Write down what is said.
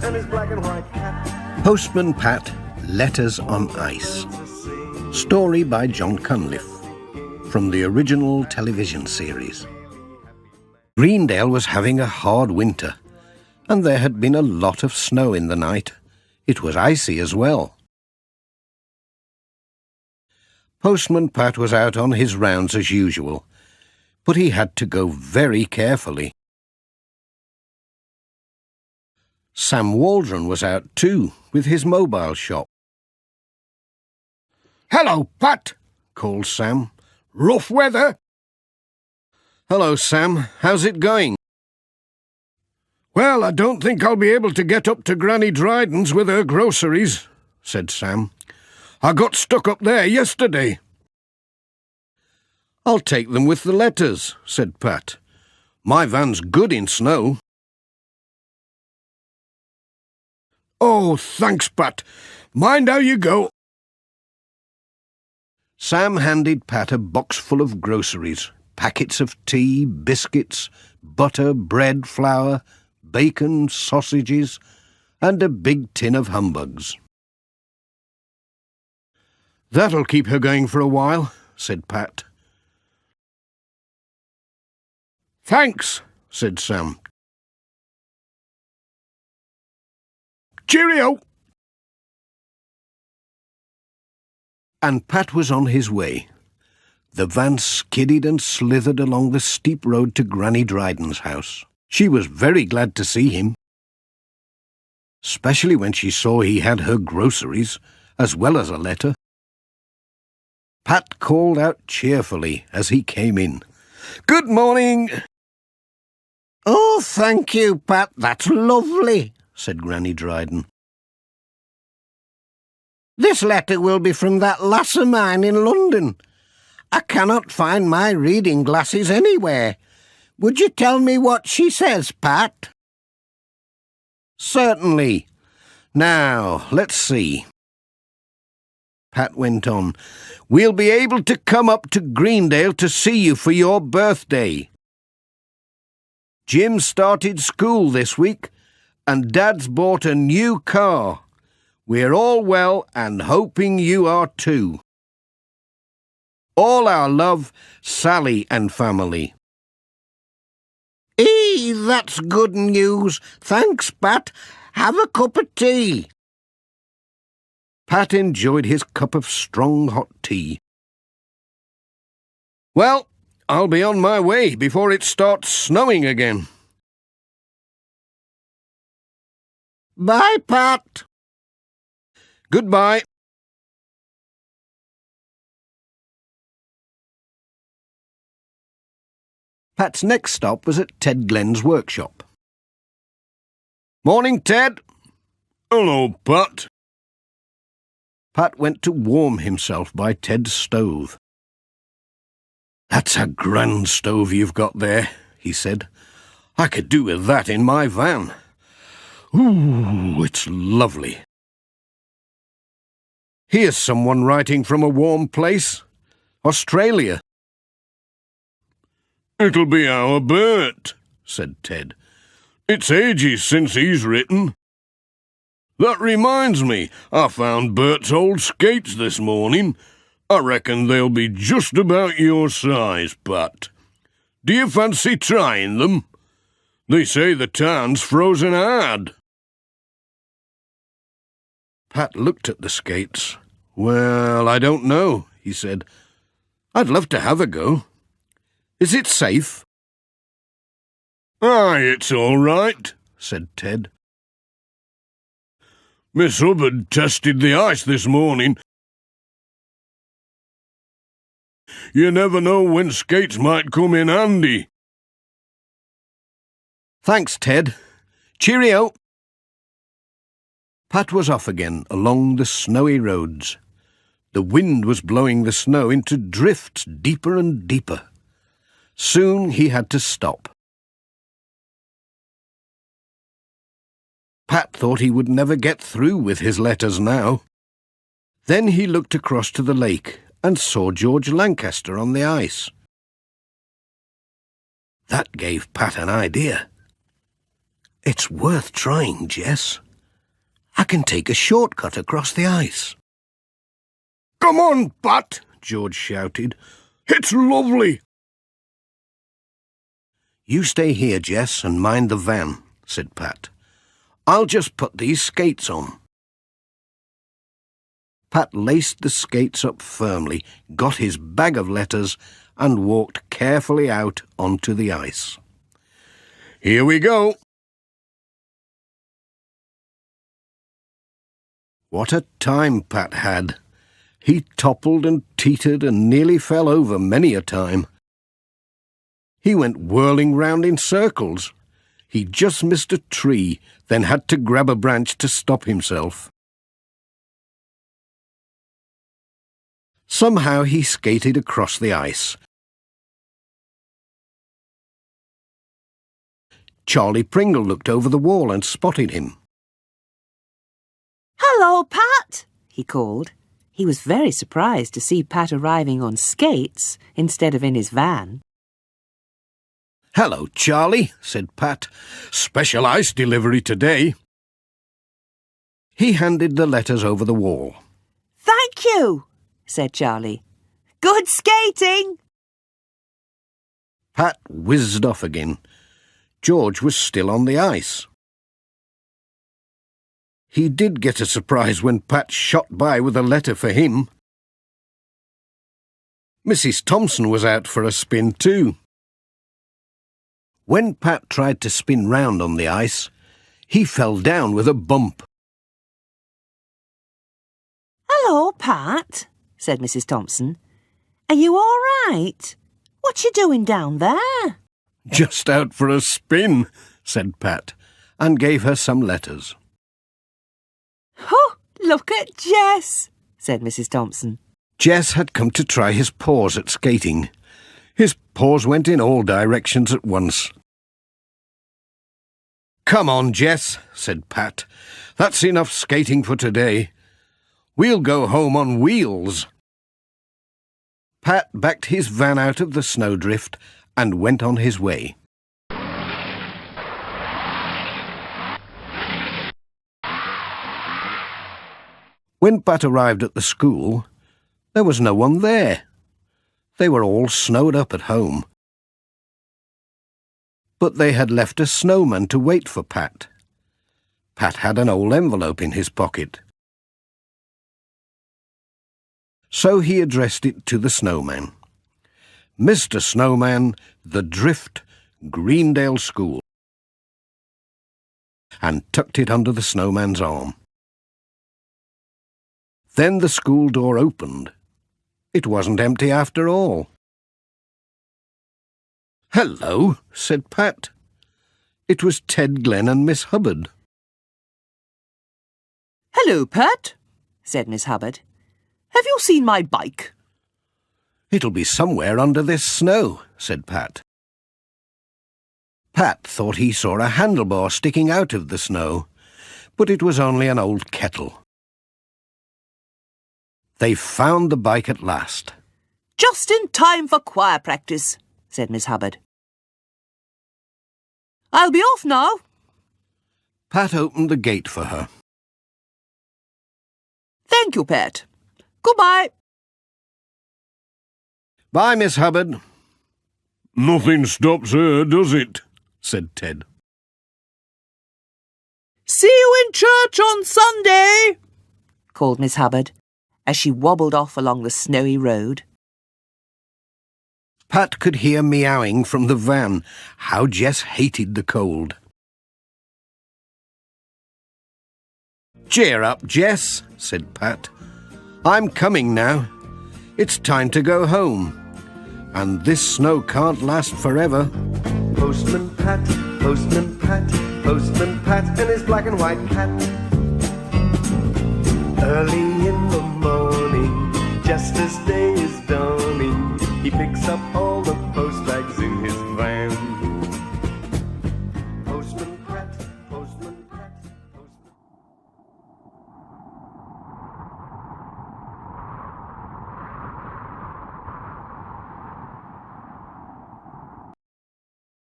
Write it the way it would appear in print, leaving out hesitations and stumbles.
and his black and white cat. Postman Pat, Letters on Ice. Story by John Cunliffe, from the original television series. Greendale was having a hard winter, and there had been a lot of snow in the night. It was icy as well. Postman Pat was out on his rounds as usual, but he had to go very carefully. Sam Waldron was out too, with his mobile shop. "Hello, Pat," called Sam. "Rough weather?" "Hello, Sam. How's it going?" "Well, I don't think I'll be able to get up to Granny Dryden's with her groceries," said Sam. "I got stuck up there yesterday." "I'll take them with the letters," said Pat. "My van's good in snow." "Oh, thanks, Pat. Mind how you go." Sam handed Pat a box full of groceries, packets of tea, biscuits, butter, bread, flour, bacon, sausages, and a big tin of humbugs. "That'll keep her going for a while," said Pat. "Thanks," said Sam. "Cheerio!" And Pat was on his way. The van skidded and slithered along the steep road to Granny Dryden's house. She was very glad to see him, especially when she saw he had her groceries, as well as a letter. Pat called out cheerfully as he came in. "Good morning!" "Oh, thank you, Pat. That's lovely," said Granny Dryden. "This letter will be from that lass of mine in London. I cannot find my reading glasses anywhere. Would you tell me what she says, Pat?" "Certainly. Now, let's see." Pat went on. "We'll be able to come up to Greendale to see you for your birthday. Jim started school this week, and Dad's bought a new car. We're all well and hoping you are too. All our love, Sally and family." That's good news. Thanks, Pat. Have a cup of tea." Pat enjoyed his cup of strong hot tea. "Well, I'll be on my way before it starts snowing again." Bye, Pat. "Goodbye." Pat's next stop was at Ted Glenn's workshop. "Morning, Ted." "Hello, Pat." Pat went to warm himself by Ted's stove. "That's a grand stove you've got there," he said. "I could do with that in my van. Ooh, it's lovely. Here's someone writing from a warm place. Australia." "It'll be our Bert," said Ted. "It's ages since he's written. That reminds me, I found Bert's old skates this morning. I reckon they'll be just about your size, Pat. Do you fancy trying them? They say the town's frozen hard." Pat looked at the skates. "Well, I don't know," he said. "I'd love to have a go. Is it safe?" "Aye, it's all right," said Ted. "Miss Hubbard tested the ice this morning. You never know when skates might come in handy." "Thanks, Ted. Cheerio." Pat was off again along the snowy roads. The wind was blowing the snow into drifts deeper and deeper. Soon he had to stop. Pat thought he would never get through with his letters now. Then he looked across to the lake and saw George Lancaster on the ice. That gave Pat an idea. "It's worth trying, Jess. I can take a shortcut across the ice. Come on, Pat, George shouted. It's lovely. You stay here, Jess, and mind the van, said Pat. I'll just put these skates on. Pat laced the skates up firmly, got his bag of letters, and walked carefully out onto the ice. Here we go. What a time Pat had! He toppled and teetered and nearly fell over many a time. He went whirling round in circles. He just missed a tree, then had to grab a branch to stop himself. Somehow he skated across the ice. Charlie Pringle looked over the wall and spotted him. "Hello, Pat," he called. He was very surprised to see Pat arriving on skates instead of in his van. "Hello, Charlie," said Pat. Special ice delivery today. He handed the letters over the wall. "Thank you," said Charlie. "Good skating." Pat whizzed off again. George was still on the ice. He did get a surprise when Pat shot by with a letter for him. Mrs. Thompson was out for a spin too. When Pat tried to spin round on the ice, he fell down with a bump. "Hello, Pat," said Mrs. Thompson. "Are you all right? What you doing down there?" Just out for a spin, said Pat, and gave her some letters. "Oh, look at Jess," said Mrs. Thompson. Jess had come to try his paws at skating. His paws went in all directions at once. "Come on, Jess," said Pat. "That's enough skating for today. We'll go home on wheels." Pat backed his van out of the snowdrift and went on his way. When Pat arrived at the school, there was no one there. They were all snowed up at home. But they had left a snowman to wait for Pat. Pat had an old envelope in his pocket. So he addressed it to the snowman. "Mr. Snowman, the Drift, Greendale School," and tucked it under the snowman's arm. Then the school door opened. It wasn't empty after all. "Hello," said Pat. It was Ted Glenn and Miss Hubbard. "Hello, Pat," said Miss Hubbard. "Have you seen my bike?" "It'll be somewhere under this snow," said Pat. Pat thought he saw a handlebar sticking out of the snow, but it was only an old kettle. They found the bike at last. "Just in time for choir practice," said Miss Hubbard. "I'll be off now." Pat opened the gate for her. "Thank you, Pat. Goodbye." "Bye, Miss Hubbard." Nothing stops her, does it? Said Ted. "See you in church on Sunday," called Miss Hubbard, as she wobbled off along the snowy road. Pat could hear meowing from the van. How Jess hated the cold. "Cheer up, Jess," said Pat. "I'm coming now. It's time to go home. And this snow can't last forever." Postman Pat, Postman Pat, Postman Pat and his black and white cat. Early in the morning, just as day